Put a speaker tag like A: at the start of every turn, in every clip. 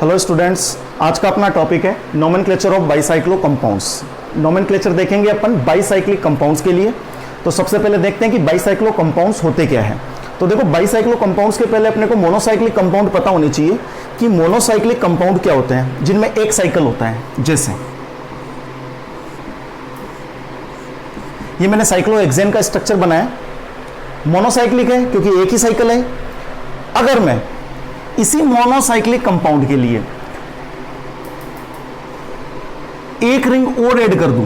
A: Hello students, आज का अपना टॉपिक है nomenclature of bicyclo compounds. Nomenclature देखेंगे अपन बाईसाइक्लिक कंपाउंड्स के लिए। तो सबसे पहले देखते हैं कि बाईसाइक्लो कंपाउंड्स होते क्या है। तो देखो, बाईसाइक्लो कंपाउंड्स के पहले अपने को मोनोसाइक्लिक कंपाउंड पता होनी चाहिए कि मोनोसाइक्लिक कंपाउंड क्या होते हैं, जिनमें एक साइकिल होता है। जैसे ये मैंने साइक्लोहेक्सेन का स्ट्रक्चर बनाया, मोनोसाइक्लिक है क्योंकि एक ही साइकिल है। अगर मैं इसी मोनोसाइक्लिक कंपाउंड के लिए एक रिंग और ऐड कर दूं,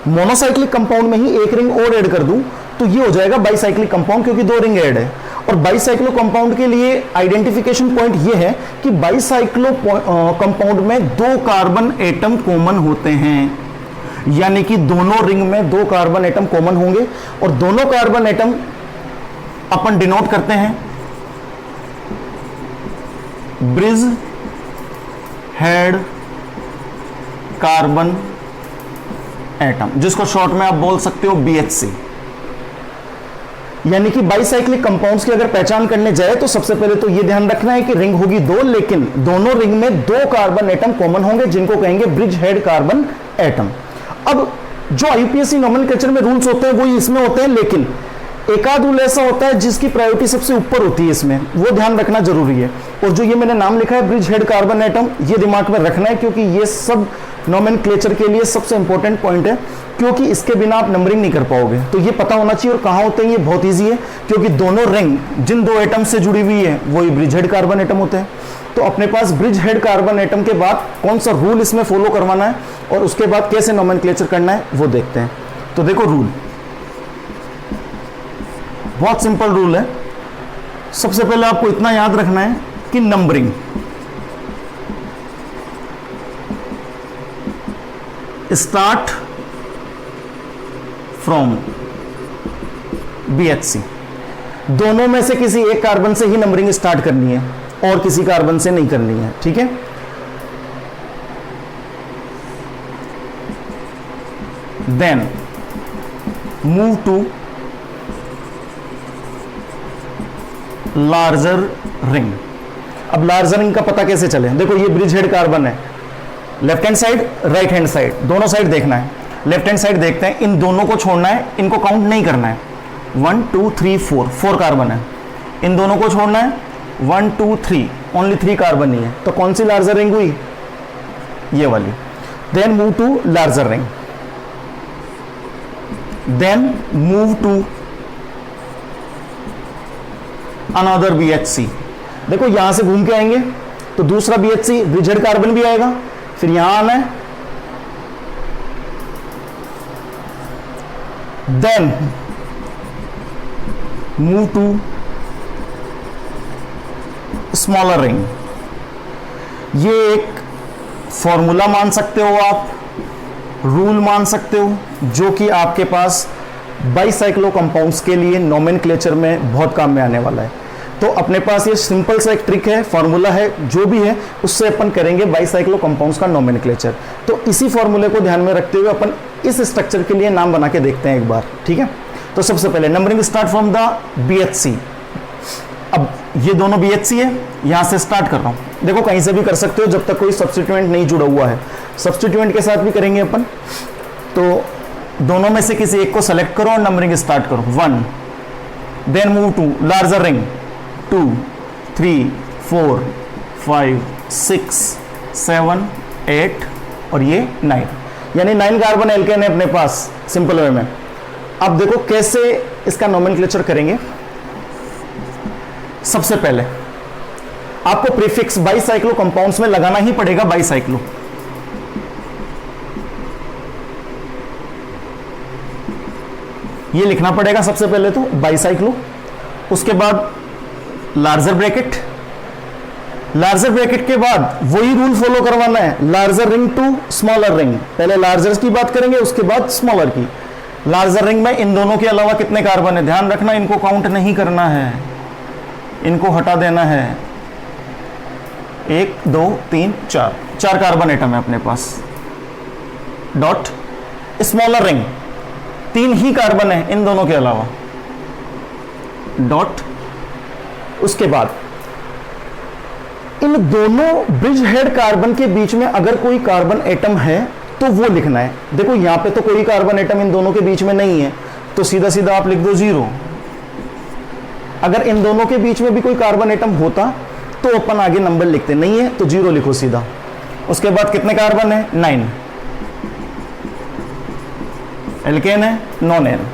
A: मोनोसाइक्लिक कंपाउंड में ही एक रिंग और ऐड कर दूं, तो ये हो जाएगा बाईसाइक्लिक कंपाउंड, क्योंकि दो रिंग ऐड है। और बाईसाइक्लो कंपाउंड के लिए आइडेंटिफिकेशन पॉइंट ये है कि बाईसाइक्लो कंपाउंड में दो कार्बन एटम कॉमन होते हैं, यानी कि दोनों रिंग में दो कार्बन एटम कॉमन होंगे। और दोनों कार्बन एटम अपन डिनोट करते हैं ब्रिज हेड कार्बन एटम, जिसको शॉर्ट में आप बोल सकते हो BHC। यानी कि बाईसाइक्लिक कंपाउंड्स की अगर पहचान करने जाए तो सबसे पहले तो यह ध्यान रखना है कि रिंग होगी दो, लेकिन दोनों रिंग में दो कार्बन एटम कॉमन होंगे, जिनको कहेंगे ब्रिज हेड कार्बन एटम। अब जो IUPAC नोमेनक्लेचर में रूल्स होते हैं वो इसमें होते हैं, लेकिन एक आध रूल ऐसा होता है जिसकी प्रायोरिटी सबसे ऊपर होती है, इसमें वो ध्यान रखना जरूरी है। और जो ये मैंने नाम लिखा है ब्रिज हेड कार्बन एटम, ये दिमाग में रखना है, क्योंकि ये सब नोमेनक्लेचर के लिए सबसे इंपॉर्टेंट पॉइंट है, क्योंकि इसके बिना आप नंबरिंग नहीं कर पाओगे। तो ये पता होना चाहिए। और कहाँ होते हैं ये बहुत ईजी है, क्योंकि दोनों रिंग जिन दो एटम से जुड़ी हुई है वही ब्रिज हेड कार्बन एटम होते हैं। तो अपने पास ब्रिज हेड कार्बन एटम के बाद कौन सा रूल इसमें फॉलो करवाना है और उसके बाद कैसे नोमेनक्लेचर करना है वो देखते हैं। तो देखो, रूल बहुत सिंपल रूल है। सबसे पहले आपको इतना याद रखना है कि नंबरिंग स्टार्ट फ्रॉम BHC। दोनों में से किसी एक कार्बन से ही नंबरिंग स्टार्ट करनी है और किसी कार्बन से नहीं करनी है, ठीक है। Then move to larger ring. अब लार्जर रिंग का पता कैसे चले? देखो, ये ब्रिज हेड कार्बन है, left hand side right hand side, दोनों साइड देखना है। लेफ्ट हैंड साइड देखते हैं, इन दोनों को छोड़ना है, इनको काउंट नहीं करना है। 1 2 3 4 कार्बन है, इन दोनों को छोड़ना है। 1 2 3 ओनली 3 कार्बन ही है, तो कौन सी लार्जर रिंग हुई? ये वाली। Then move to larger ring, then move to another BHC। देखो, यहां से घूम के आएंगे तो दूसरा BHC ब्रिज हेड कार्बन भी आएगा, फिर यहां आना है, then move to smaller ring. ये एक फॉर्मूला मान सकते हो आप, रूल मान सकते हो, जो कि आपके पास बाईसाइक्लो कंपाउंड्स के लिए नोमेनक्लेचर में बहुत काम में आने वाला है। तो अपने पास ये सिंपल सा एक ट्रिक है, फॉर्मूला है, जो भी है उससे अपन करेंगे बाईसाइक्लो कंपाउंड्स का नोमेनक्लेचर। तो इसी फॉर्मूले को ध्यान में रखते हुए अपन इस स्ट्रक्चर के लिए नाम बना के देखते हैं एक बार, ठीक है। तो सबसे पहले numbering start from the BHC। अब ये दोनों BHC है, यहां से स्टार्ट कर रहा हूं। देखो, कहीं से भी कर सकते हो जब तक कोई सब्स्टिट्यूएंट नहीं जुड़ा हुआ है। सब्स्टिट्यूएंट के साथ भी करेंगे अपन। तो दोनों में से किसी एक को सेलेक्ट करो और नंबरिंग स्टार्ट करो। 1, then move to larger ring 2 3 4 5 6 7 8 और ये 9, यानी 9 कार्बन एल्केन है अपने पास सिंपल वे में। अब देखो कैसे इसका नोमेनक्लेचर करेंगे। सबसे पहले आपको प्रीफिक्स बाईसाइक्लो कंपाउंड्स में लगाना ही पड़ेगा। बाईसाइक्लो ये लिखना पड़ेगा सबसे पहले तो बाईसाइक्लो। उसके बाद लार्जर ब्रैकेट, लार्जर ब्रैकेट के बाद वही रूल फॉलो करवाना है, larger ring to smaller ring. पहले लार्जर की बात करेंगे, उसके बाद स्मॉलर की। लार्जर रिंग में इन दोनों के अलावा कितने कार्बन है ध्यान रखना, इनको काउंट नहीं करना है, इनको हटा देना है। 1 2 3 4 कार्बन एटम है अपने पास। डॉट स्मॉलर रिंग 3 ही कार्बन है इन दोनों के अलावा। डॉट उसके बाद इन दोनों ब्रिज हेड कार्बन के बीच में अगर कोई कार्बन एटम है तो वो लिखना है। देखो यहां पे तो कोई कार्बन एटम इन दोनों के बीच में नहीं है, तो सीधा सीधा आप लिख दो 0। अगर इन दोनों के बीच में भी कोई कार्बन एटम होता तो अपन आगे नंबर लिखते, नहीं है तो 0 लिखो सीधा। उसके बाद कितने कार्बन है? 9। एल्केन है, नॉन एन।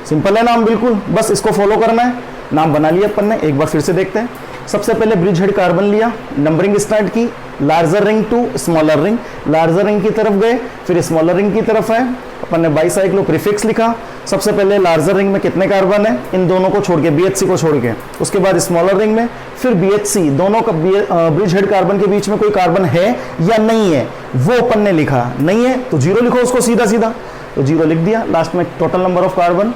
A: सिंपल है नाम, बिल्कुल बस इसको फॉलो करना है। नाम बना लिया अपन ने, एक बार फिर से देखते हैं। सबसे पहले ब्रिज हेड कार्बन लिया, नंबरिंग स्टार्ट की, larger ring to smaller ring, larger ring की तरफ गए, फिर स्मॉलर रिंग की तरफ है। अपन ने बाईसाइक्लो प्रीफिक्स लिखा। सबसे पहले लार्जर रिंग में कितने कार्बन है, इन दोनों को छोड़ के, BHC को छोड़ के। उसके बाद स्मॉलर रिंग में, फिर BHC, दोनों का ब्रिज हेड कार्बन के बीच में कोई कार्बन है या नहीं है, वो अपन ने लिखा। नहीं है तो 0 लिखो उसको सीधा सीधा, तो 0 लिख दिया। लास्ट में टोटल नंबर ऑफ कार्बन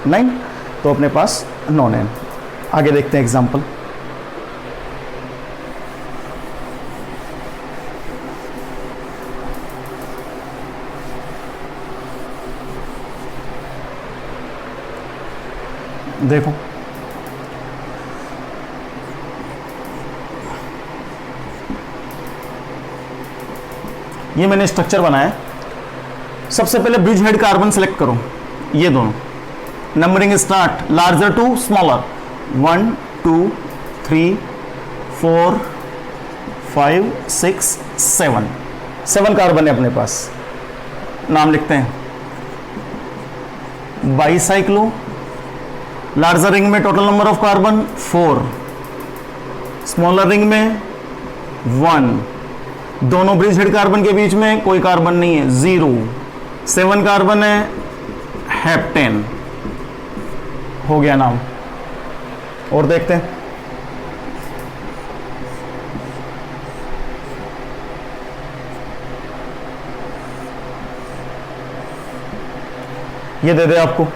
A: 9, तो अपने पास नॉन एन। आगे देखते हैं एग्जाम्पल। देखो ये मैंने स्ट्रक्चर बनाया। सबसे पहले ब्रिज हेड कार्बन सेलेक्ट करो, ये दोनों। Numbering start, larger to smaller, 1 2 3 4 5 6 7 carbon है अपने पास। नाम लिखते हैं बाईसाइक्लो। लार्जर रिंग में total number of carbon 4, smaller ring में 1। दोनों ब्रिज हेड कार्बन के बीच में कोई कार्बन नहीं है, 0। 7 कार्बन है, हेप्टेन। हो गया नाम। और देखते हैं ये दे दे आपको।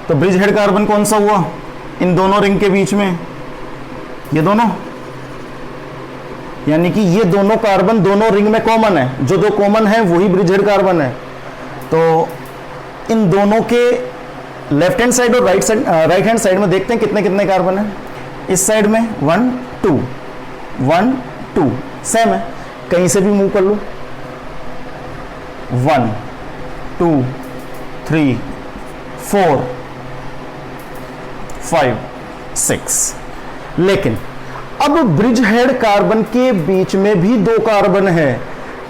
A: तो ब्रिज हेड कार्बन कौन सा हुआ इन दोनों रिंग के बीच में? ये दोनों, यानी कि ये दोनों कार्बन दोनों रिंग में कॉमन है। जो दो कॉमन है वही ब्रिज हेड कार्बन है। तो इन दोनों के लेफ्ट हैंड साइड और राइट हैंड साइड में देखते हैं कितने कितने कार्बन है। इस साइड में 1 2 1 2 सेम है, कहीं से भी मूव कर लो। 1 2 3 4 5 6। लेकिन अब ब्रिज हेड कार्बन के बीच में भी 2 कार्बन है।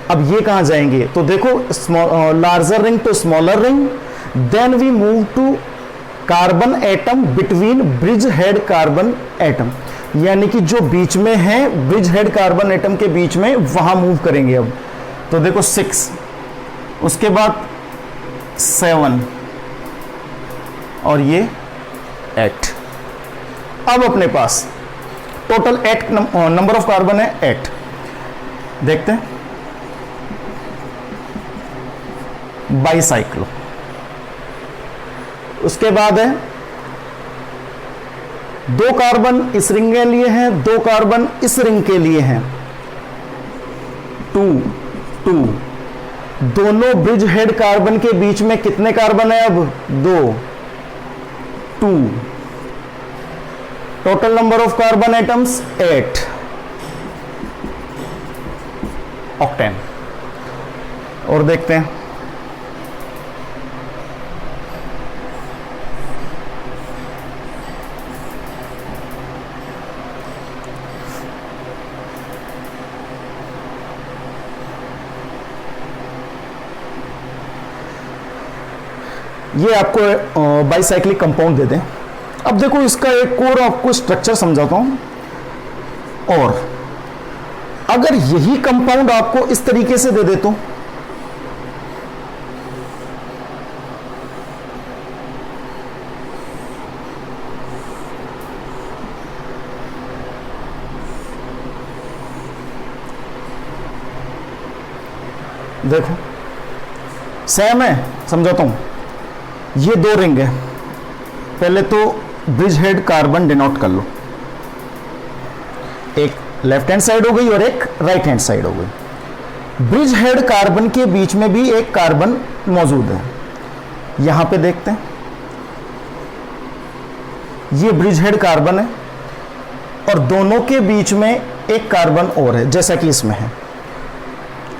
A: अब ये कहां जाएंगे? तो देखो larger ring to smaller ring, then we move to carbon atom between bridge head carbon atom, यानी कि जो बीच में है ब्रिज हेड कार्बन एटम के बीच में, वहां मूव करेंगे। अब तो देखो 6, उसके बाद 7 और ये 8। अब अपने पास टोटल 8 नंबर ऑफ कार्बन है, 8। देखते हैं बाईसाइक्लो। उसके बाद है 2 कार्बन इस रिंग के लिए हैं, 2 कार्बन इस रिंग के लिए हैं, 2 2। दोनों ब्रिज हेड कार्बन के बीच में कितने कार्बन है? अब 2 2। Total number of carbon atoms 8, octane. और देखते हैं ये आपको बाईसाइक्लिक कंपाउंड दे दें। अब देखो इसका एक और आपको स्ट्रक्चर समझाता हूं। और अगर यही कंपाउंड आपको इस तरीके से दे दे तो देखो सेम है, समझाता हूं। ये 2 रिंग है, पहले तो ब्रिज हेड कार्बन डिनोट कर लो। एक लेफ्ट हैंड साइड हो गई और एक राइट हैंड साइड हो गई। ब्रिज हेड कार्बन के बीच में भी एक कार्बन मौजूद है। यहां पे देखते हैं, ये ब्रिज हेड कार्बन है और दोनों के बीच में एक कार्बन और है, जैसा कि इसमें है।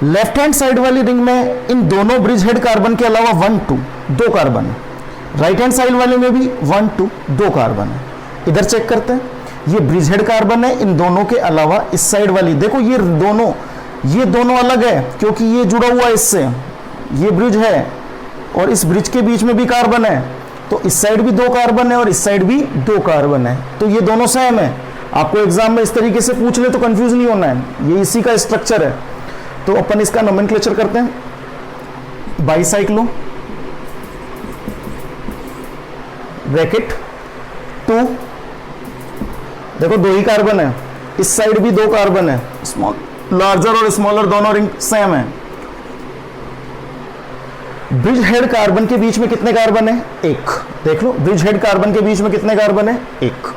A: लेफ्ट हैंड साइड वाली रिंग में इन दोनों ब्रिज हेड कार्बन के अलावा 1 2 दो कार्बन है। राइट हैंड साइड वाले में भी 1 2 दो कार्बन है। इधर चेक करते हैं, ये ब्रिज हेड कार्बन है इन दोनों के अलावा। इस साइड वाली देखो, ये दोनों अलग है क्योंकि ये जुड़ा हुआ है इससे, ये ब्रिज है और इस ब्रिज के बीच में भी कार्बन है, तो इस साइड भी 2 कार्बन है और इस साइड भी 2 कार्बन है, तो ये दोनों सेम है। आपको एग्जाम में इस तरीके से पूछ ले तो कंफ्यूज नहीं होना है, ये इसी का स्ट्रक्चर है। तो अपन इसका नोमेनक्लेचर करते हैं, बाईसाइक्लो ब्रैकेट 2, देखो 2 ही कार्बन है, इस साइड भी 2 कार्बन है, स्मॉल लार्जर और स्मॉलर दोनों रिंग सेम है। ब्रिज हेड कार्बन के बीच में कितने कार्बन है? 1। देख लो, ब्रिज हेड कार्बन के बीच में कितने कार्बन है? 1।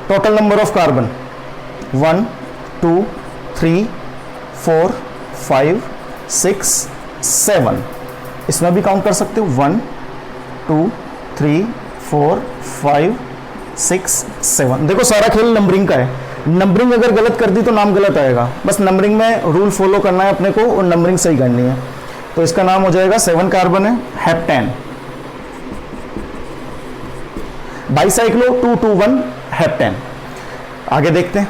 A: Total number of carbon 1 2 3 4 5 6 7। इसमें भी काउंट कर सकते हो, 1 2 3 4 5 6 7। देखो सारा खेल नंबरिंग का है, नंबरिंग अगर गलत कर दी तो नाम गलत आएगा। बस नंबरिंग में रूल फॉलो करना है अपने को और नंबरिंग सही करनी है। तो इसका नाम हो जाएगा 7 कार्बन है, हेप्टेन। Bicyclo 221 heptane. आगे देखते हैं,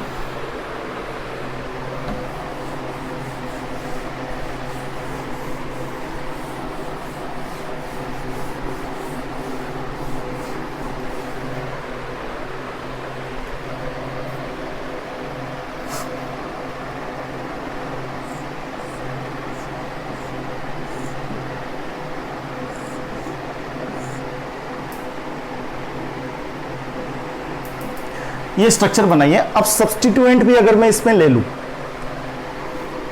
A: ये स्ट्रक्चर बनाइए। अब सब्स्टिट्यूएंट भी अगर मैं इसमें ले लूं,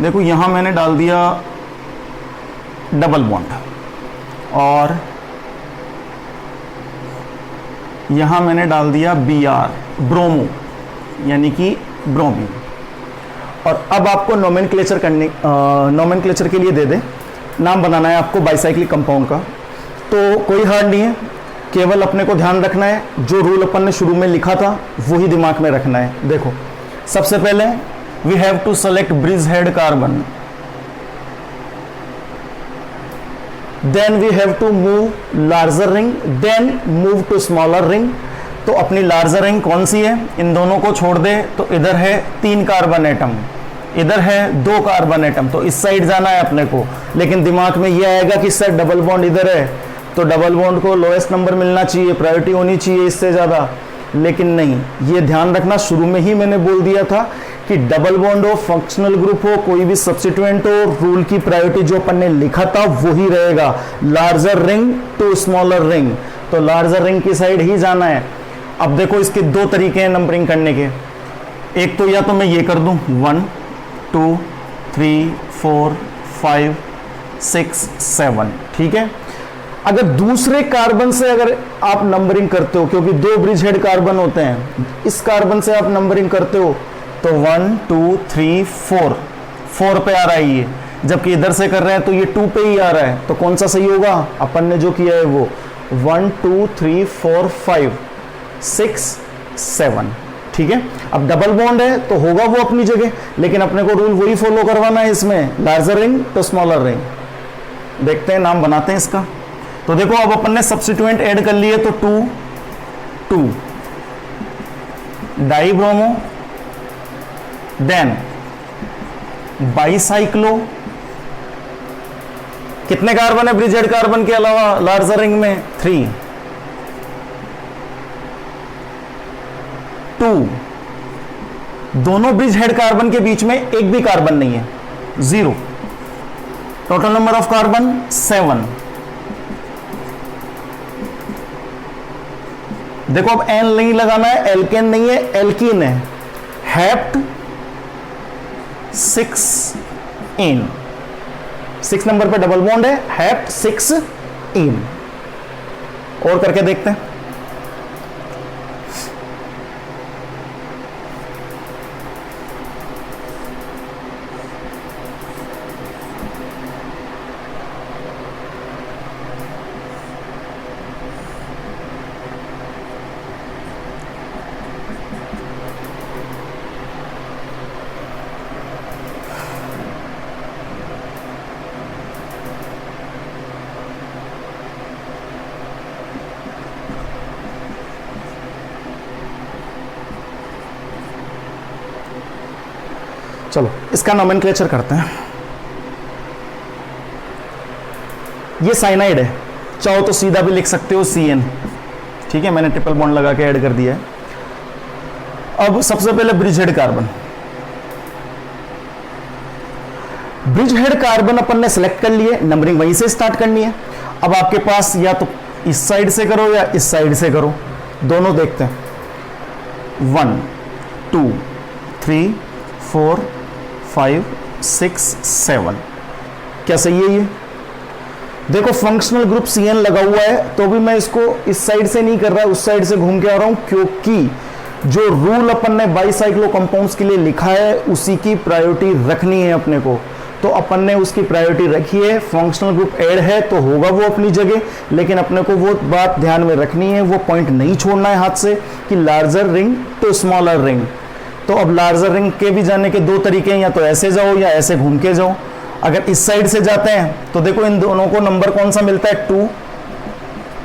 A: देखो यहां मैंने डाल दिया डबल बॉन्ड और यहां मैंने डाल दिया Br ब्रोमो, यानी कि ब्रोमीन। और अब आपको नोमेनक्लेचर के लिए दे दे, नाम बनाना है आपको बाईसाइक्लिक कंपाउंड का। तो कोई हार्ड नहीं है, केवल अपने को ध्यान रखना है जो रूल अपन ने शुरू में लिखा था वही दिमाग में रखना है। देखो सबसे पहले we have to select bridge head carbon, then we have to move larger ring, then move to smaller ring. तो अपनी लार्जर रिंग कौन सी है? इन दोनों को छोड़ दे तो इधर है 3 कार्बन एटम, इधर है 2 कार्बन एटम, तो इस साइड जाना है अपने को। लेकिन दिमाग में यह आएगा कि सर डबल बॉन्ड इधर है, तो डबल बॉन्ड को लोएस्ट नंबर मिलना चाहिए, प्रायोरिटी होनी चाहिए इससे ज़्यादा। लेकिन नहीं, ये ध्यान रखना, शुरू में ही मैंने बोल दिया था कि डबल बॉन्ड हो, फंक्शनल ग्रुप हो, कोई भी सब्स्टिट्यूएंट हो, रूल की प्रायोरिटी जो अपन ने लिखा था वही रहेगा, larger ring to smaller ring. तो लार्जर रिंग की साइड ही जाना है। अब देखो इसके 2 तरीके हैं नंबरिंग करने के। एक तो या तो मैं ये कर दूं 1 2 3 4 5 6 7, ठीक है। अगर दूसरे कार्बन से अगर आप नंबरिंग करते हो, क्योंकि 2 ब्रिज हेड कार्बन होते हैं, इस कार्बन से आप नंबरिंग करते हो तो 1 2 3 4 पे आ रहा है ये, जबकि इधर से कर रहे हैं तो ये 2 पे ही आ रहा है। तो कौन सा सही होगा? अपन ने जो किया है वो 1 2 3 4 5 6 7, ठीक है। अब डबल बॉन्ड है तो होगा वो अपनी जगह, लेकिन अपने को रूल वही फॉलो करवाना है इसमें, लार्जर रिंग तो स्मॉलर रिंग। देखते हैं, नाम बनाते हैं इसका। तो देखो अब अपन ने सब्स्टिट्यूएंट ऐड कर लिए, तो 2 डाइब्रोमो, देन बाईसाइक्लो। कितने कार्बन है ब्रिज हेड कार्बन के अलावा लार्जर रिंग में? 3 2। दोनों ब्रिज हेड कार्बन के बीच में एक भी कार्बन नहीं है, 0। Total number of carbon 7। देखो अब एन नहीं लगाना है, एल्केन नहीं है, एल्कीन है, हेप्ट 6 इन। 6 नंबर पे डबल बॉन्ड है, हेप्ट 6 इन। और करके देखते हैं। चलो इसका नोमेनक्लेचर करते हैं। ये साइनाइड है, चाहो तो सीधा भी लिख सकते हो CN, ठीक है, मैंने ट्रिपल बॉन्ड लगा के ऐड कर दिया है। अब सबसे पहले bridge head carbon, bridge head carbon अपन ने सेलेक्ट कर लिए, नंबरिंग वहीं से स्टार्ट करनी है। अब आपके पास या तो इस साइड से करो या इस साइड से करो, दोनों देखते हैं। 1 2 3 4 5 6 7, क्या सही है ये? देखो फंक्शनल ग्रुप CN लगा हुआ है, तो भी मैं इसको इस साइड से नहीं कर रहा, उस साइड से घूम के आ रहा हूं, क्योंकि जो रूल अपन ने बाईसाइक्लो कंपाउंड्स के लिए लिखा है उसी की प्रायोरिटी रखनी है अपने को, तो अपन ने उसकी प्रायोरिटी रखी है। फंक्शनल ग्रुप ऐड है तो होगा वो अपनी जगह, लेकिन अपने को वो बात ध्यान में रखनी है, वो पॉइंट नहीं छोड़ना है हाथ से कि larger ring to smaller ring. तो अब लार्जर रिंग के भी जाने के दो तरीके हैं, या तो ऐसे जाओ या ऐसे घूम के जाओ। अगर इस साइड से जाते हैं तो देखो इन दोनों को नंबर कौन सा मिलता है, 2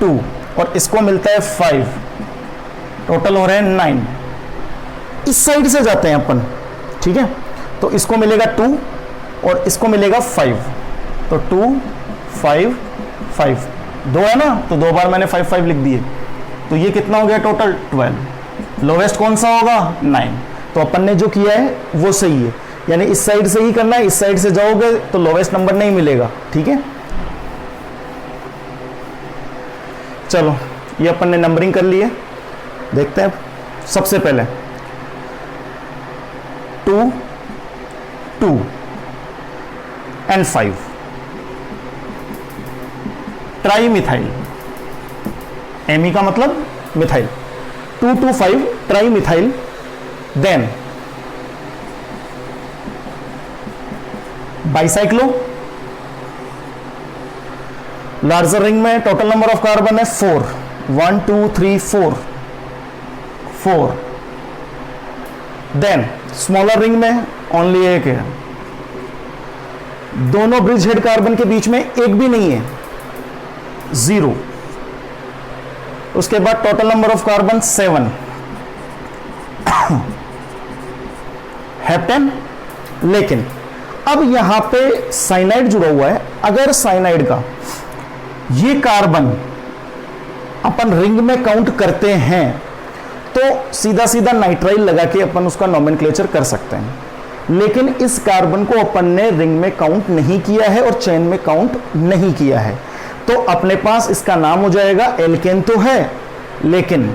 A: 2, और इसको मिलता है 5, टोटल हो रहे हैं 9। इस साइड से जाते हैं अपन, ठीक है, तो इसको मिलेगा 2 और इसको मिलेगा 5, तो 2 5 5, 2 है ना, तो 2 बार मैंने 5 5 लिख दिए, तो ये कितना हो गया टोटल 12। लोवेस्ट कौन सा होगा, 9। तो अपन ने जो किया है वो सही है, यानी इस साइड से ही करना है, इस साइड से जाओगे तो लोवेस्ट नंबर नहीं मिलेगा, ठीक है। चलो ये अपन ने नंबरिंग कर ली है, देखते हैं। सबसे पहले 2 2 एंड 5, ट्राई मिथाइल, एमी का मतलब methyl, 2 2 5 trimethyl. Then bicyclo, larger ring में टोटल नंबर ऑफ कार्बन है 4, 1 2 3 4 4। देन स्मॉलर रिंग में ओनली एक है, दोनों ब्रिज हेड कार्बन के बीच में एक भी नहीं है, 0। उसके बाद total number of carbon 7, heptane. लेकिन अब यहां पे साइनाइड जुड़ा हुआ है, अगर साइनाइड का ये कार्बन अपन रिंग में काउंट करते हैं तो सीधा सीधा नाइट्राइल लगा के अपन उसका नोमेनक्लेचर कर सकते हैं। लेकिन इस कार्बन को अपन ने रिंग में काउंट नहीं किया है और चेन में काउंट नहीं किया है, तो अपने पास इसका नाम हो जाएगा, एल्केन तो है लेकिन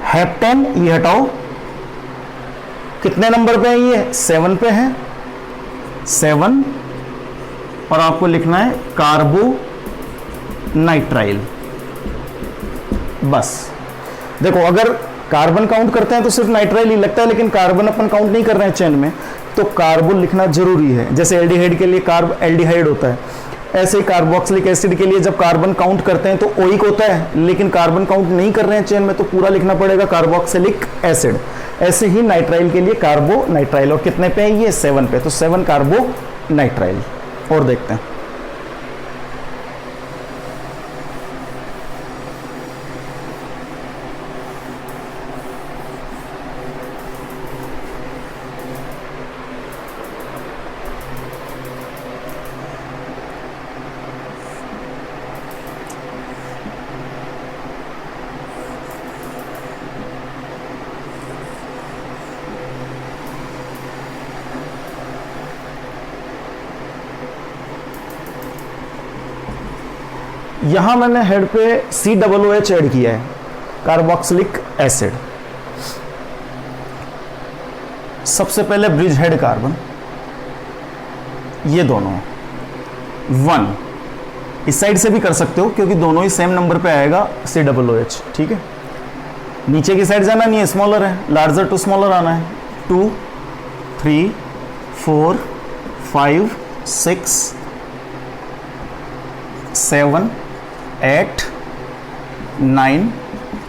A: हेप्टेन, ये हटाओ, कितने नंबर पे है ये, 7 पे है, 7, और आपको लिखना है कार्बो नाइट्राइल। बस देखो, अगर कार्बन काउंट करते हैं तो सिर्फ नाइट्राइल ही लगता है, लेकिन कार्बन अपन काउंट नहीं कर रहे हैं चेन में, तो कार्बो लिखना जरूरी है। जैसे एल्डिहाइड के लिए कार्ब एल्डिहाइड होता है, ऐसे ही कार्बोक्सिलिक एसिड के लिए जब कार्बन काउंट करते हैं तो ओइक होता है, लेकिन कार्बन काउंट नहीं कर रहे हैं चेन में तो पूरा लिखना पड़ेगा कार्बोक्सिलिक एसिड। ऐसे ही नाइट्राइल के लिए कार्बो नाइट्राइल, और कितने पे है ये, 7 पे, तो 7 कार्बो नाइट्राइल। और देखते हैं, यहां मैंने हेड पे COOH ऐड किया है, कार्बोक्सिलिक एसिड। सबसे पहले ब्रिज हेड कार्बन, ये दोनों 1, इस साइड से भी कर सकते हो क्योंकि दोनों ही सेम नंबर पे आएगा COOH, ठीक है। नीचे की साइड जाना नहीं है, स्मॉलर है, लार्जर टू स्मॉलर आना है। 2 3 4 5 6 7 8 9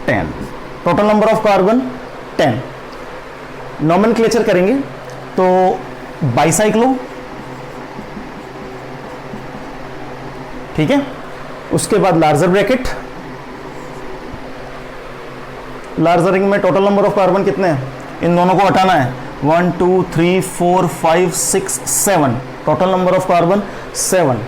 A: 10, total number of carbon 10। Nomenclature करेंगे तो बाइसाइक्लो, ठीक है। उसके बाद लार्जर ब्रैकेट, लार्जर रिंग में टोटल नंबर ऑफ कार्बन कितने हैं, इन दोनों को हटाना है 1 2 3 4 5 6 7, total number of carbon 7।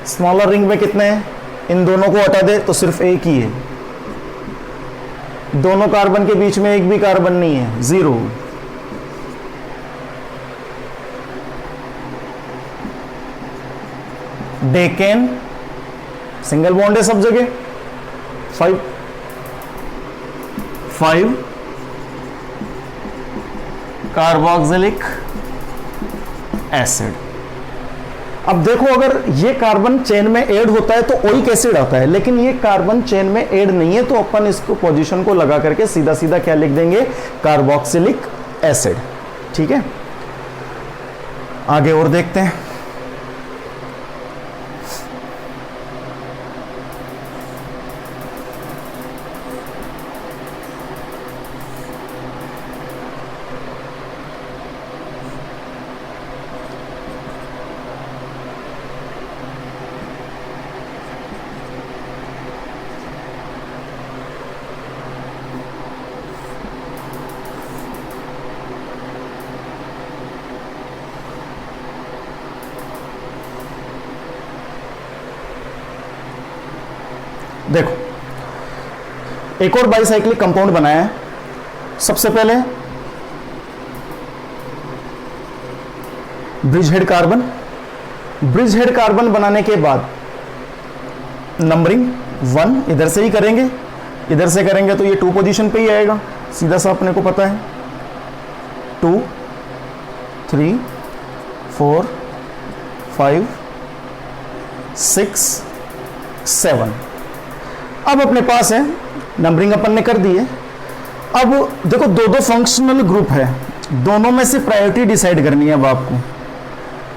A: Smaller ring में कितने हैं? इन दोनों को हटा दे तो सिर्फ एक ही है, दोनों कार्बन के बीच में एक भी कार्बन नहीं है, 0। डेकेन सिंगल बॉन्ड है सब जगह, 5 कार्बोक्सिलिक एसिड। अब देखो, अगर ये कार्बन चेन में ऐड होता है तो ओइक एसिड आता है, लेकिन ये कार्बन चेन में ऐड नहीं है, तो अपन इसको पोजीशन को लगा करके सीधा सीधा क्या लिख देंगे? Carboxylic acid. ठीक है, आगे और देखते हैं। देखो, एक और बाईसाइक्लिक कंपाउंड बनाया है। सबसे पहले bridge head carbon. Bridge head carbon बनाने के बाद नंबरिंग 1 इधर से ही करेंगे, इधर से करेंगे तो ये 2 पोजीशन पे ही आएगा, सीधा सा अपने को पता है। 2 3 4 5 6 7। अब अपने पास है, नंबरिंग अपन ने कर दी है। अब देखो, दो फंक्शनल ग्रुप है, दोनों में से प्रायोरिटी डिसाइड करनी है अब आपको।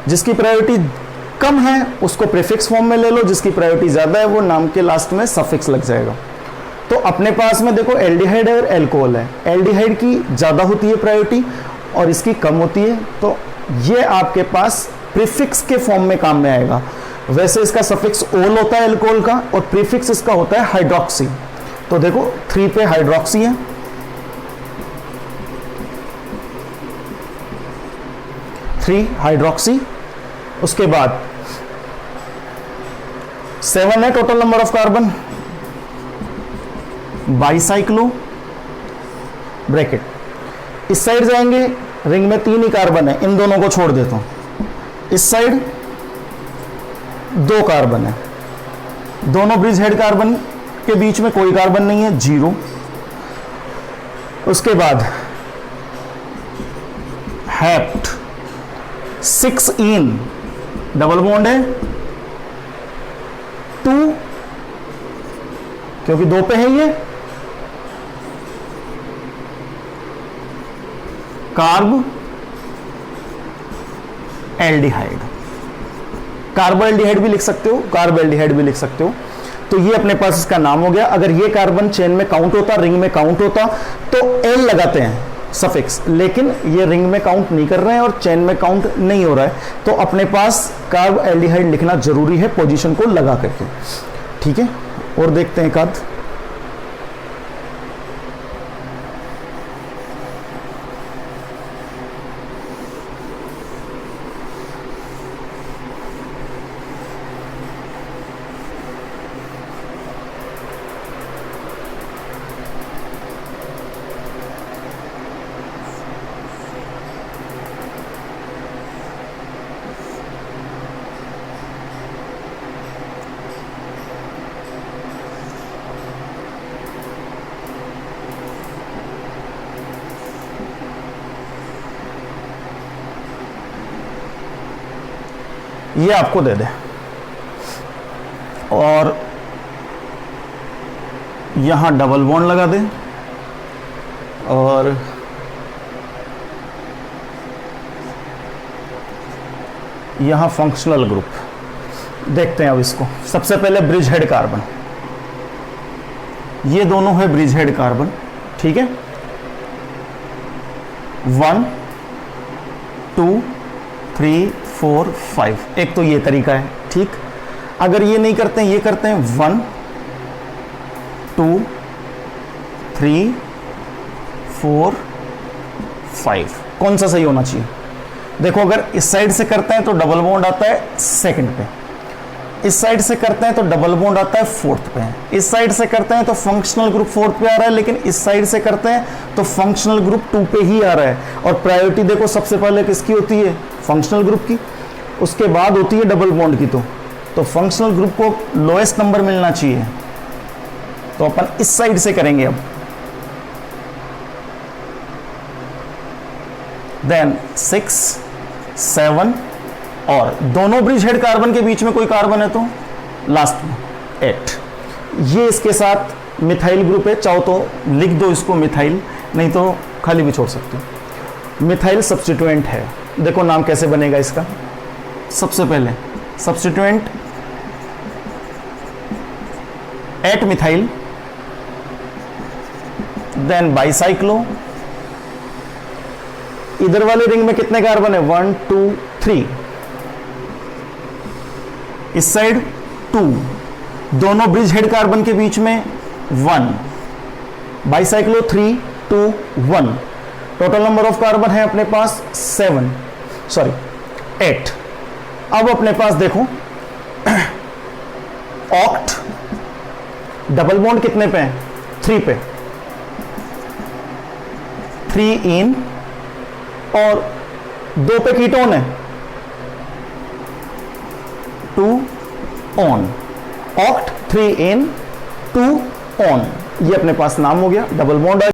A: जिसकी प्रायोरिटी कम है उसको प्रीफिक्स फॉर्म में ले लो, जिसकी प्रायोरिटी ज्यादा है वो नाम के लास्ट में सफिक्स लग जाएगा। तो अपने पास में देखो एल्डिहाइड और एल्कोहल है, एल्डिहाइड की ज्यादा होती है प्रायोरिटी और इसकी कम होती है, तो ये आपके पास प्रीफिक्स के फॉर्म में काम में आएगा। वैसे इसका सफिक्स ओल होता है एल्कोहल का, और प्रीफिक्स इसका होता है हाइड्रोक्सी। तो देखो 3 पे हाइड्रोक्सी है, 3 हाइड्रोक्सी। उसके बाद 7 है total number of carbon, bicyclo bracket. इस साइड जाएंगे, रिंग में 3 ही कार्बन है, इन दोनों को छोड़ देता हूं। इस साइड 2 कार्बन है, दोनों ब्रिज हेड कार्बन के बीच में कोई कार्बन नहीं है, 0। उसके बाद हेप्ट 6 इन, डबल बॉन्ड है, 2 क्योंकि 2 पे है ये, कार्ब एल्डिहाइड। कार्बोएल्डिहाइड भी लिख सकते हो, कार्बोएल्डिहाइड भी लिख सकते हो। तो ये अपने पास इसका नाम हो गया। अगर ये कार्बन चेन में काउंट होता, रिंग में काउंट होता, तो एल लगाते हैं सफिक्स, लेकिन ये रिंग में काउंट नहीं कर रहे हैं और चेन में काउंट नहीं हो रहा है, तो अपने पास कार्बोएल्डिहाइड लिखना जरूरी है पोजीशन को लगा करके। ठीक है, और देखते हैं एक आध। ये आपको दे दे और यहां डबल बॉन्ड लगा दे, और यहां फंक्शनल ग्रुप। देखते हैं अब इसको। सबसे पहले ब्रिज हेड कार्बन, ये दोनों है ब्रिज हेड कार्बन। ठीक है, 1 2 3 4 5। एक तो ये तरीका है। ठीक, अगर ये नहीं करते हैं, ये करते हैं 1 2 3 4 5। कौन सा सही होना चाहिए? देखो, अगर इस साइड से करते हैं तो डबल बॉन्ड आता है सेकंड पे, इस साइड से करते हैं तो डबल बॉन्ड आता है फोर्थ पे, इस साइड से करते हैं तो फंक्शनल ग्रुप फोर्थ पे आ रहा है, लेकिन इस साइड से करते हैं तो फंक्शनल ग्रुप 2 पे ही आ रहा है। और प्रायोरिटी देखो सबसे पहले किसकी होती है? फंक्शनल ग्रुप की, उसके बाद होती है डबल बॉन्ड की। तो फंक्शनल ग्रुप को लोएस्ट नंबर मिलना चाहिए, तो अपन इस साइड से करेंगे। अब देन 6 7 और दोनों ब्रिज हेड कार्बन के बीच में कोई कार्बन है तो लास्ट में 8। ये इसके साथ मिथाइल ग्रुप है, चाहो तो लिख दो इसको मिथाइल, नहीं तो खाली भी छोड़ सकते हो। मिथाइल सब्स्टिट्यूएंट है। देखो नाम कैसे बनेगा इसका। सबसे पहले substituent at methyl, then bicyclo. इधर वाले रिंग में कितने कार्बन है? 1 2 3, इस साइड 2, दोनों ब्रिज हेड कार्बन के बीच में 1, bicyclo 3 2 1। Total number of carbon है अपने पास 8। अब अपने पास देखो ऑक्ट, डबल बॉन्ड कितने पे है? 3 पे, 3 इन, और 2 पे कीटोन है, 2 ऑन। ऑक्ट 3 इन 2 ऑन, ये अपने पास नाम हो गया, डबल बॉन्ड।